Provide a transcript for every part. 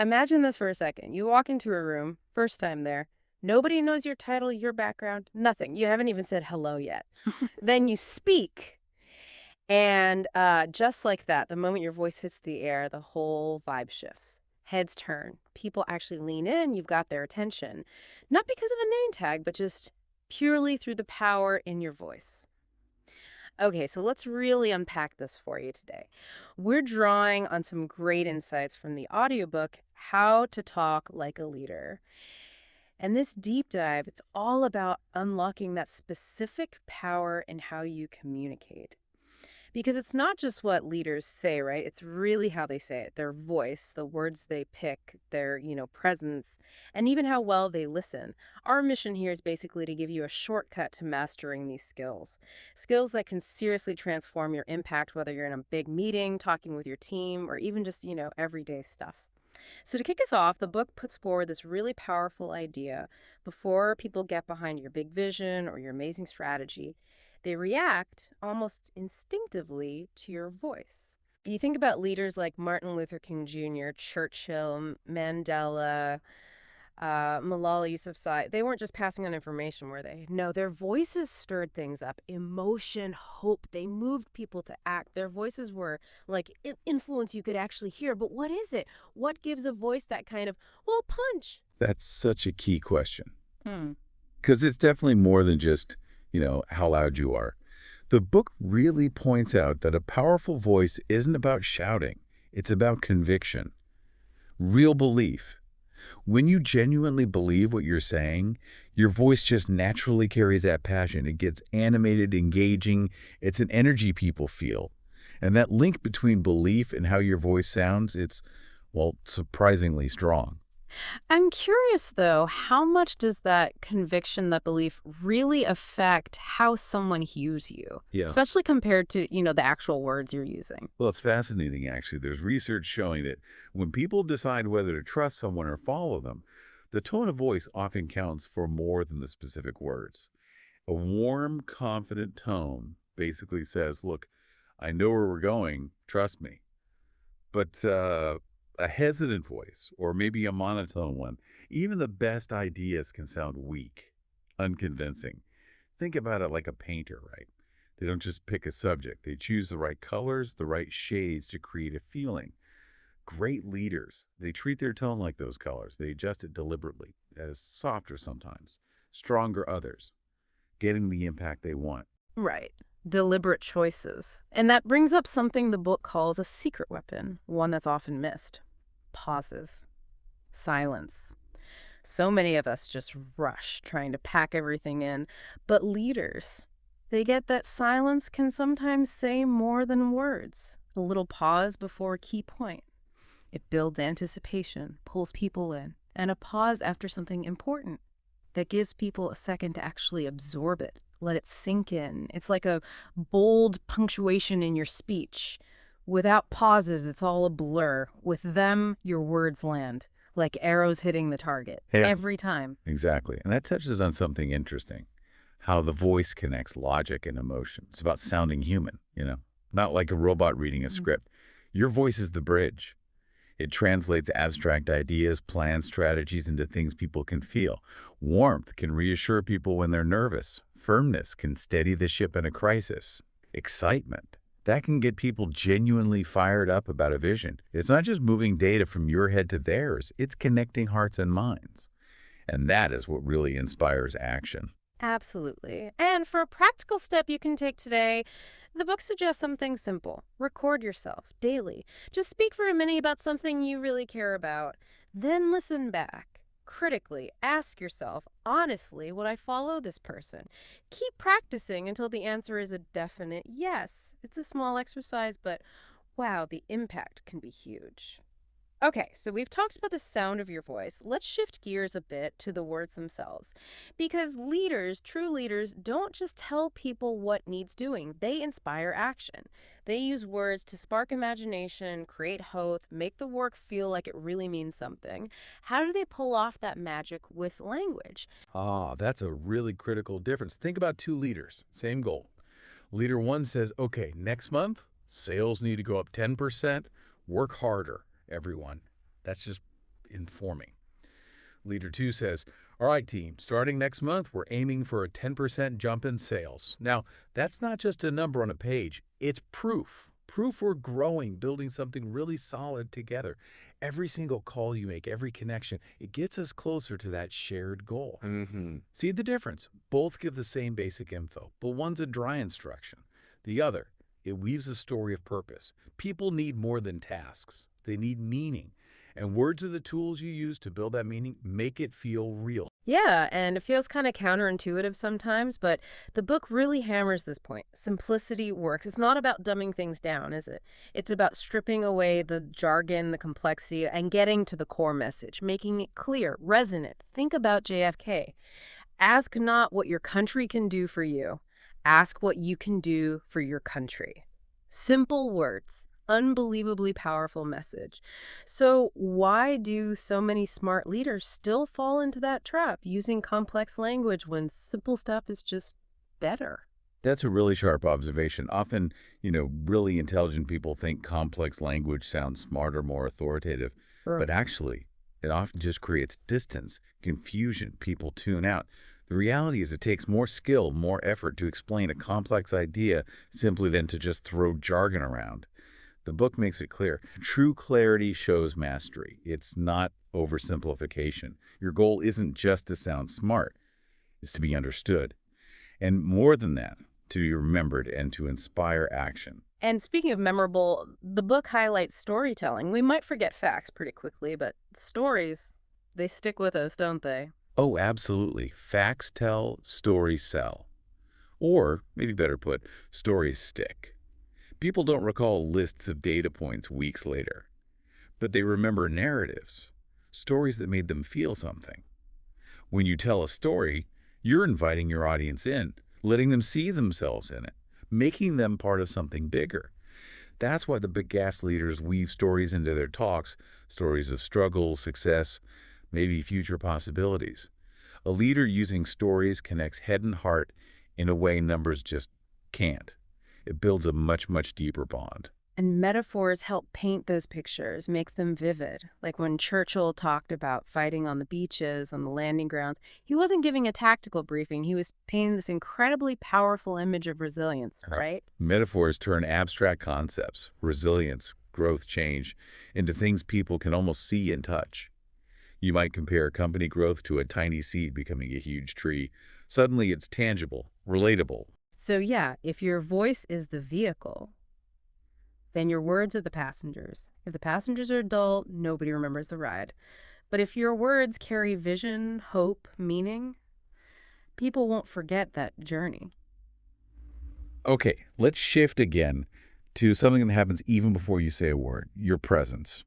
Imagine this for a second. You walk into a room, first time there. Nobody knows your title, your background, nothing. You haven't even said hello yet. Then you speak. And just like that, the moment your voice hits the air, the whole vibe shifts. Heads turn. People actually lean in. You've got their attention. Not because of a name tag, but just purely through the power in your voice. Okay, so let's really unpack this for you today. We're drawing on some great insights from the audiobook, How to Talk Like a Leader. And this deep dive, it's all about unlocking that specific power in how you communicate. Because it's not just what leaders say, right? It's really how they say it, their voice, the words they pick, their, presence, and even how well they listen. Our mission here is basically to give you a shortcut to mastering these skills. Skills that can seriously transform your impact, whether you're in a big meeting, talking with your team, or even just, everyday stuff. So to kick us off, the book puts forward this really powerful idea. Before people get behind your big vision or your amazing strategy, they react almost instinctively to your voice. You think about leaders like Martin Luther King Jr., Churchill, Mandela, Malala Yousafzai. They weren't just passing on information, were they? No, their voices stirred things up. Emotion, hope. They moved people to act. Their voices were like influence you could actually hear. But what is it? What gives a voice that kind of, punch? That's such a key question. Hmm. Because it's definitely more than just, how loud you are. The book really points out that a powerful voice isn't about shouting. It's about conviction, real belief. When you genuinely believe what you're saying, your voice just naturally carries that passion. It gets animated, engaging. It's an energy people feel. And that link between belief and how your voice sounds, it's, well, surprisingly strong. I'm curious, though, how much does that conviction, that belief, really affect how someone hears you, Yeah. especially compared to, the actual words you're using? Well, it's fascinating, actually. There's research showing that when people decide whether to trust someone or follow them, the tone of voice often counts for more than the specific words. A warm, confident tone basically says, look, I know where we're going, trust me. But a hesitant voice, or maybe a monotone one, even the best ideas can sound weak, unconvincing. Think about it like a painter, right? They don't just pick a subject. They choose the right colors, the right shades to create a feeling. Great leaders, they treat their tone like those colors. They adjust it deliberately, as softer sometimes, stronger others, getting the impact they want. Right. Deliberate choices. And that brings up something the book calls a secret weapon, one that's often missed. Pauses. Silence. So many of us just rush, trying to pack everything in. But leaders, they get that silence can sometimes say more than words. A little pause before a key point. It builds anticipation, pulls people in, and a pause after something important that gives people a second to actually absorb it, let it sink in. It's like a bold punctuation in your speech. Without pauses, it's all a blur. With them, your words land, like arrows hitting the target, Yeah. every time. Exactly. And that touches on something interesting, how the voice connects logic and emotion. It's about sounding human, not like a robot reading a script. Your voice is the bridge. It translates abstract ideas, plans, strategies into things people can feel. Warmth can reassure people when they're nervous. Firmness can steady the ship in a crisis. Excitement, that can get people genuinely fired up about a vision. It's not just moving data from your head to theirs. It's connecting hearts and minds. And that is what really inspires action. Absolutely. And for a practical step you can take today, the book suggests something simple. Record yourself daily. Just speak for a minute about something you really care about. Then listen back. Critically, ask yourself, honestly, would I follow this person? Keep practicing until the answer is a definite yes. It's a small exercise, but wow, the impact can be huge. Okay, so we've talked about the sound of your voice. Let's shift gears a bit to the words themselves. Because leaders, true leaders, don't just tell people what needs doing, they inspire action. They use words to spark imagination, create hope, make the work feel like it really means something. How do they pull off that magic with language? That's a really critical difference. Think about two leaders, same goal. Leader one says, okay, next month, sales need to go up 10%, work harder, everyone. That's just informing. Leader 2 says, all right, team, starting next month, we're aiming for a 10% jump in sales. Now, that's not just a number on a page. It's proof. Proof we're growing, building something really solid together. Every single call you make, every connection, it gets us closer to that shared goal. See the difference? Both give the same basic info, but one's a dry instruction. The other, it weaves a story of purpose. People need more than tasks. They need meaning. And words are the tools you use to build that meaning, make it feel real. Yeah, and it feels kind of counterintuitive sometimes, but the book really hammers this point. Simplicity works. It's not about dumbing things down, is it? It's about stripping away the jargon, the complexity, and getting to the core message, making it clear, resonant. Think about JFK. Ask not what your country can do for you. Ask what you can do for your country. Simple words, unbelievably powerful message. So why do so many smart leaders still fall into that trap, using complex language when simple stuff is just better? That's a really sharp observation. Often, really intelligent people think complex language sounds smarter, more authoritative. Sure. But actually, it often just creates distance, confusion. People tune out. The reality is it takes more skill, more effort to explain a complex idea simply than to just throw jargon around. The book makes it clear. True clarity shows mastery. It's not oversimplification. Your goal isn't just to sound smart. It's to be understood. And more than that, to be remembered and to inspire action. And speaking of memorable, the book highlights storytelling. We might forget facts pretty quickly, but stories, they stick with us, don't they? Oh, absolutely. Facts tell, stories sell. Or, maybe better put, stories stick. People don't recall lists of data points weeks later, but they remember narratives, stories that made them feel something. When you tell a story, you're inviting your audience in, letting them see themselves in it, making them part of something bigger. That's why the big gas leaders weave stories into their talks, stories of struggle, success, maybe future possibilities. A leader using stories connects head and heart in a way numbers just can't. It builds a much, much deeper bond. And metaphors help paint those pictures, make them vivid. Like when Churchill talked about fighting on the beaches, on the landing grounds, he wasn't giving a tactical briefing. He was painting this incredibly powerful image of resilience, right? Metaphors turn abstract concepts, resilience, growth, change, into things people can almost see and touch. You might compare company growth to a tiny seed becoming a huge tree. Suddenly it's tangible, relatable. So yeah, if your voice is the vehicle, then your words are the passengers. If the passengers are dull, nobody remembers the ride. But if your words carry vision, hope, meaning, people won't forget that journey. Okay, let's shift again to something that happens even before you say a word, your presence.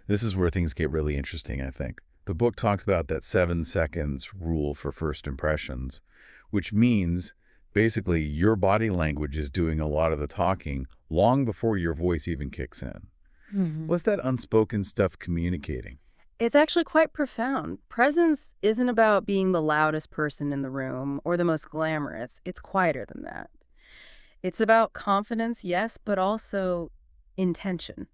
This is where things get really interesting, I think. The book talks about that 7 seconds rule for first impressions, which means basically your body language is doing a lot of the talking long before your voice even kicks in. What's that unspoken stuff communicating? It's actually quite profound. Presence isn't about being the loudest person in the room or the most glamorous. It's quieter than that. It's about confidence, yes, but also intention.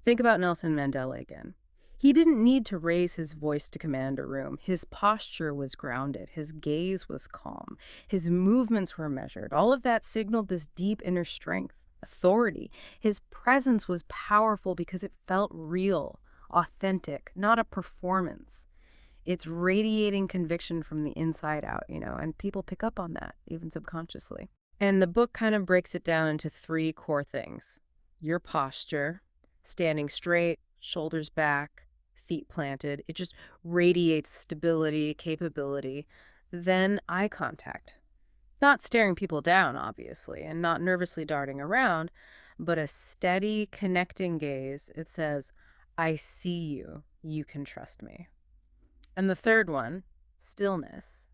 Think about Nelson Mandela again. He didn't need to raise his voice to command a room. His posture was grounded. His gaze was calm. His movements were measured. All of that signaled this deep inner strength, authority. His presence was powerful because it felt real, authentic, not a performance. It's radiating conviction from the inside out, and people pick up on that, even subconsciously. And the book kind of breaks it down into 3 core things. Your posture, standing straight, shoulders back, feet planted. It just radiates stability, capability. Then eye contact. Not staring people down, obviously, and not nervously darting around, but a steady, connecting gaze. It says, I see you. You can trust me. And the third one, stillness.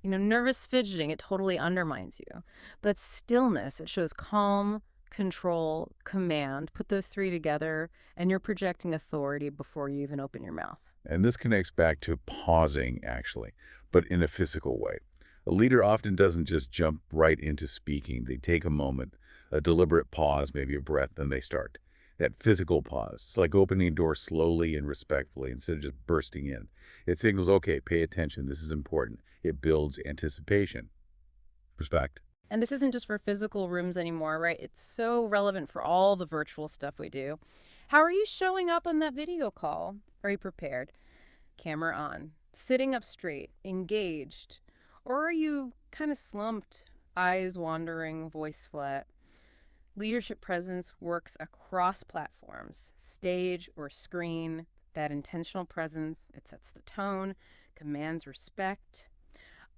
Nervous fidgeting, it totally undermines you. But stillness, it shows calm, control, command. Put those 3 together, and you're projecting authority before you even open your mouth. And this connects back to pausing, actually, but in a physical way. A leader often doesn't just jump right into speaking. They take a moment, a deliberate pause, maybe a breath, then they start. That physical pause. It's like opening a door slowly and respectfully instead of just bursting in. It signals, okay, pay attention. This is important. It builds anticipation. Respect. And this isn't just for physical rooms anymore, right? It's so relevant for all the virtual stuff we do. How are you showing up on that video call? Are you prepared? Camera on, sitting up straight, engaged? Or are you kind of slumped, eyes wandering, voice flat? Leadership presence works across platforms, stage or screen. That intentional presence, it sets the tone, commands respect.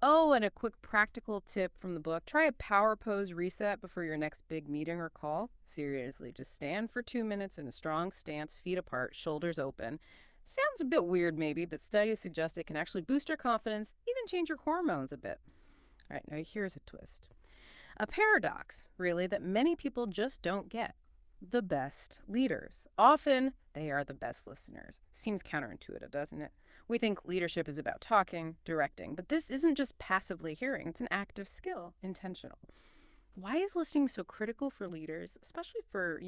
Oh, and a quick practical tip from the book. Try a power pose reset before your next big meeting or call. Seriously, just stand for 2 minutes in a strong stance, feet apart, shoulders open. Sounds a bit weird maybe, but studies suggest it can actually boost your confidence, even change your hormones a bit. All right, now here's a twist. A paradox, really, that many people just don't get. The best leaders. Often, they are the best listeners. Seems counterintuitive, doesn't it? We think leadership is about talking, directing, but this isn't just passively hearing. It's an active skill, intentional. Why is listening so critical for leaders, especially for,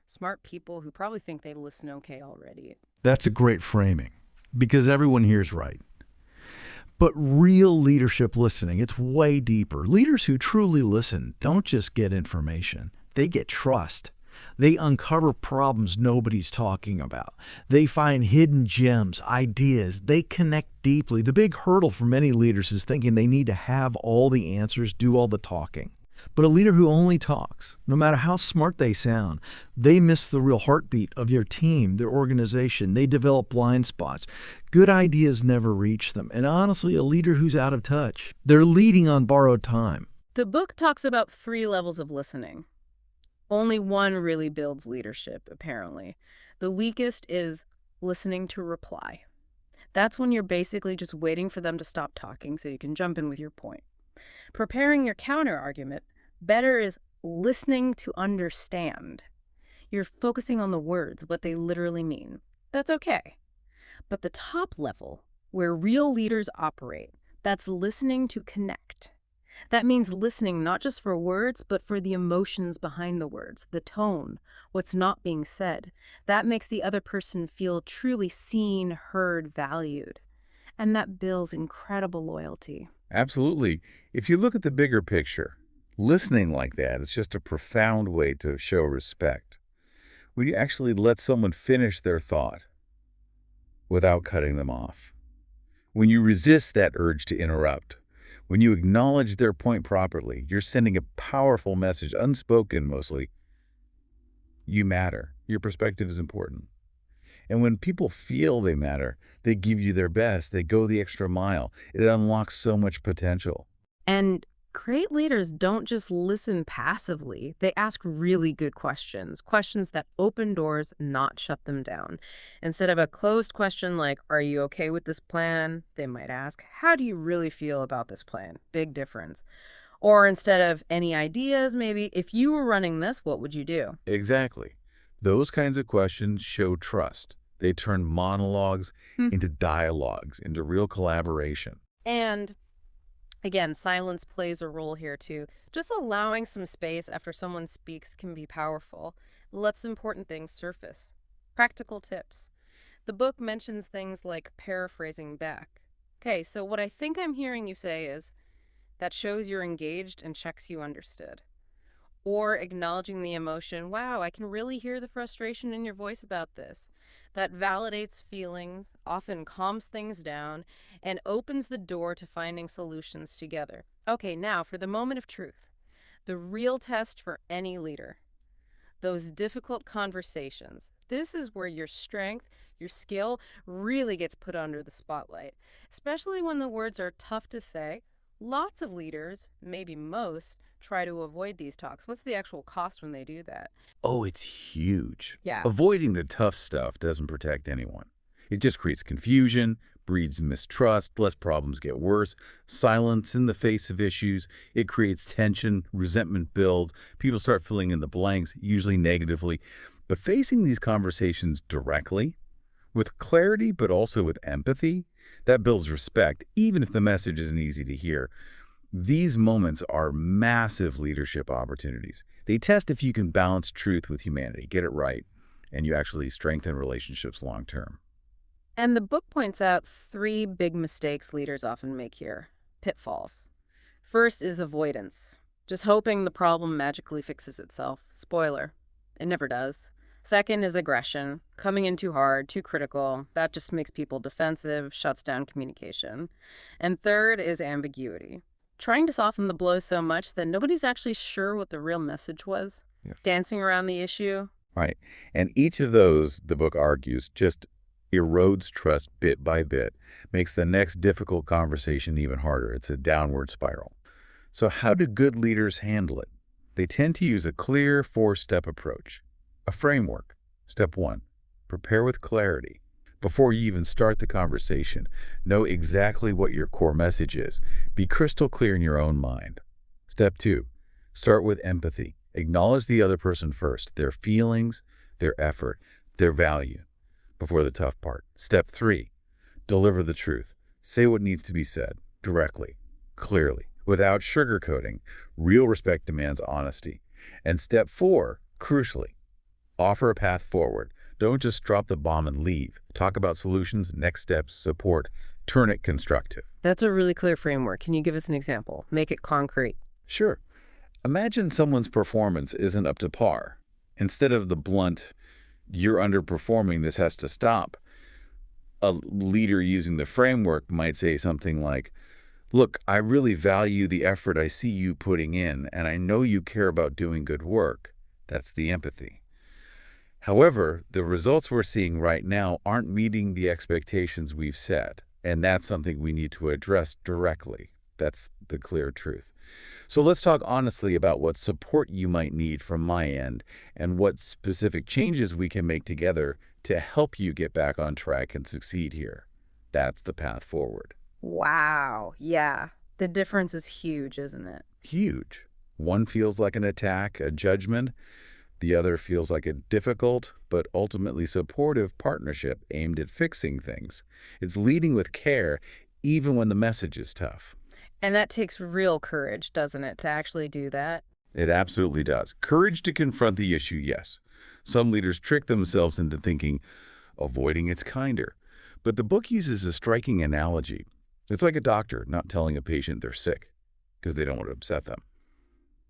smart people who probably think they listen okay already? That's a great framing because everyone hears right. But real leadership listening, it's way deeper. Leaders who truly listen don't just get information, they get trust. They uncover problems nobody's talking about. They find hidden gems, ideas. They connect deeply. The big hurdle for many leaders is thinking they need to have all the answers, do all the talking. But a leader who only talks, no matter how smart they sound, they miss the real heartbeat of your team, their organization. They develop blind spots. Good ideas never reach them. And honestly, a leader who's out of touch, they're leading on borrowed time. The book talks about 3 levels of listening. Only one really builds leadership, apparently. The weakest is listening to reply. That's when you're basically just waiting for them to stop talking so you can jump in with your point. Preparing your counter-argument, better is listening to understand. You're focusing on the words, what they literally mean. That's okay. But the top level, where real leaders operate, that's listening to connect. That means listening not just for words, but for the emotions behind the words, the tone, what's not being said. That makes the other person feel truly seen, heard, valued. And that builds incredible loyalty. Absolutely. If you look at the bigger picture, listening like that is just a profound way to show respect. When you actually let someone finish their thought without cutting them off. When you resist that urge to interrupt. When you acknowledge their point properly, you're sending a powerful message, unspoken mostly. You matter. Your perspective is important. And when people feel they matter, they give you their best. They go the extra mile. It unlocks so much potential. And great leaders don't just listen passively. They ask really good questions, questions that open doors, not shut them down. Instead of a closed question like, are you okay with this plan? They might ask, how do you really feel about this plan? Big difference. Or instead of any ideas, maybe, if you were running this, what would you do? Exactly. Those kinds of questions show trust. They turn monologues into dialogues, into real collaboration. And again, silence plays a role here too. Just allowing some space after someone speaks can be powerful. Lets important things surface. Practical tips. The book mentions things like paraphrasing back. Okay, so what I think I'm hearing you say is, that shows you're engaged and checks you understood. Or acknowledging the emotion, wow, I can really hear the frustration in your voice about this. That validates feelings, often calms things down, and opens the door to finding solutions together. Okay, now for the moment of truth. The real test for any leader. Those difficult conversations. This is where your strength, your skill really gets put under the spotlight, especially when the words are tough to say. Lots of leaders, maybe most, try to avoid these talks. What's the actual cost when they do that? Oh, it's huge. Yeah. Avoiding the tough stuff doesn't protect anyone. It just creates confusion, breeds mistrust, lets problems get worse, silence in the face of issues. It creates tension, resentment build. People start filling in the blanks, usually negatively. But facing these conversations directly, with clarity but also with empathy, that builds respect, even if the message isn't easy to hear. These moments are massive leadership opportunities. They test if you can balance truth with humanity. Get it right. and you actually strengthen relationships long term. And the book points out three big mistakes leaders often make here, pitfalls. First is avoidance, just hoping the problem magically fixes itself. Spoiler, it never does. Second is aggression, coming in too hard, too critical. That just makes people defensive, shuts down communication. And third is ambiguity, trying to soften the blow so much that nobody's actually sure what the real message was. Yeah. Dancing around the issue. Right. And each of those, the book argues, just erodes trust bit by bit, makes the next difficult conversation even harder. It's a downward spiral. So how do good leaders handle it? They tend to use a clear four-step approach, a framework. Step 1, prepare with clarity. Before you even start the conversation, know exactly what your core message is. Be crystal clear in your own mind. Step 2, start with empathy. Acknowledge the other person first, their feelings, their effort, their value, before the tough part. Step 3, deliver the truth. Say what needs to be said, directly, clearly, without sugarcoating. Real respect demands honesty. And step 4, crucially, offer a path forward. Don't just drop the bomb and leave. Talk about solutions, next steps, support. Turn it constructive. That's a really clear framework. Can you give us an example? Make it concrete. Sure. Imagine someone's performance isn't up to par. Instead of the blunt, "You're underperforming, this has to stop," a leader using the framework might say something like, "Look, I really value the effort I see you putting in, and I know you care about doing good work." That's the empathy. However, the results we're seeing right now aren't meeting the expectations we've set, and that's something we need to address directly. That's the clear truth. So let's talk honestly about what support you might need from my end and what specific changes we can make together to help you get back on track and succeed here. That's the path forward. Wow. Yeah. The difference is huge, isn't it? Huge. One feels like an attack, a judgment. The other feels like a difficult but ultimately supportive partnership aimed at fixing things. It's leading with care even when the message is tough. And that takes real courage, doesn't it, to actually do that? It absolutely does. Courage to confront the issue, yes. Some leaders trick themselves into thinking avoiding it's kinder. But the book uses a striking analogy. It's like a doctor not telling a patient they're sick because they don't want to upset them.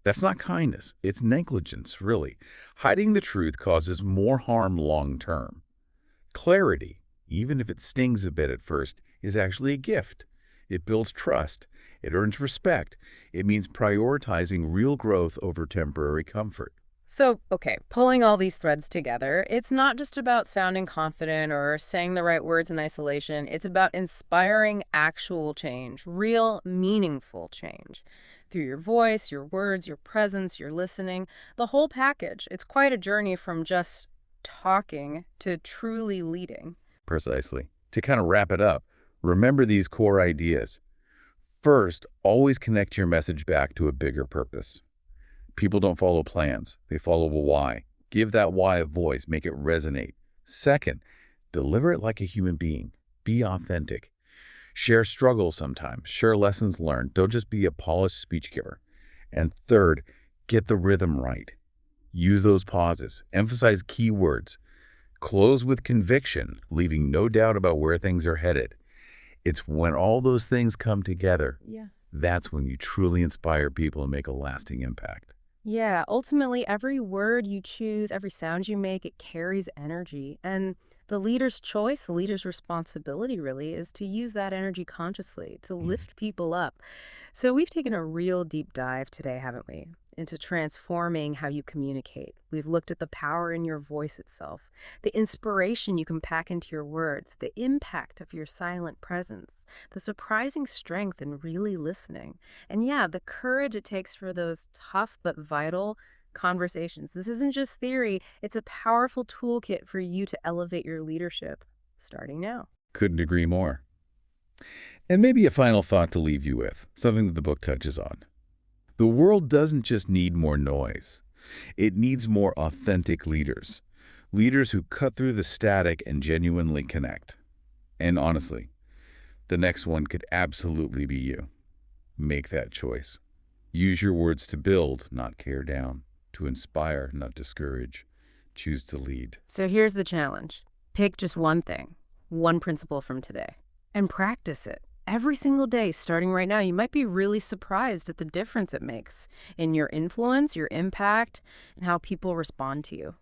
That's not kindness. It's negligence, really. Hiding the truth causes more harm long term. Clarity, even if it stings a bit at first, is actually a gift. It builds trust. It earns respect. It means prioritizing real growth over temporary comfort. So, okay, pulling all these threads together, it's not just about sounding confident or saying the right words in isolation. It's about inspiring actual change, real, meaningful change. Through your voice, your words, your presence, your listening, the whole package. It's quite a journey from just talking to truly leading. Precisely. To kind of wrap it up, remember these core ideas. First, always connect your message back to a bigger purpose. People don't follow plans. They follow a why. Give that why a voice. Make it resonate. Second, deliver it like a human being. Be authentic. Share struggles sometimes. Share lessons learned. Don't just be a polished speech giver. And third, get the rhythm right. Use those pauses. Emphasize key words. Close with conviction, leaving no doubt about where things are headed. It's when all those things come together, that's when you truly inspire people and make a lasting impact. Yeah, ultimately, every word you choose, every sound you make, it carries energy. And the leader's choice, the leader's responsibility really is to use that energy consciously, to lift people up. So we've taken a real deep dive today, haven't we, into transforming how you communicate. We've looked at the power in your voice itself, the inspiration you can pack into your words, the impact of your silent presence, the surprising strength in really listening, and yeah, the courage it takes for those tough but vital conversations. This isn't just theory, it's a powerful toolkit for you to elevate your leadership, starting now. Couldn't agree more. And maybe a final thought to leave you with, something that the book touches on. The world doesn't just need more noise. It needs more authentic leaders. Leaders who cut through the static and genuinely connect. And honestly, the next one could absolutely be you. Make that choice. Use your words to build, not tear down. To inspire, not discourage. choose to lead. So here's the challenge. Pick just one thing, one principle from today, and practice it. Every single day, starting right now. You might be really surprised at the difference it makes in your influence, your impact, and how people respond to you.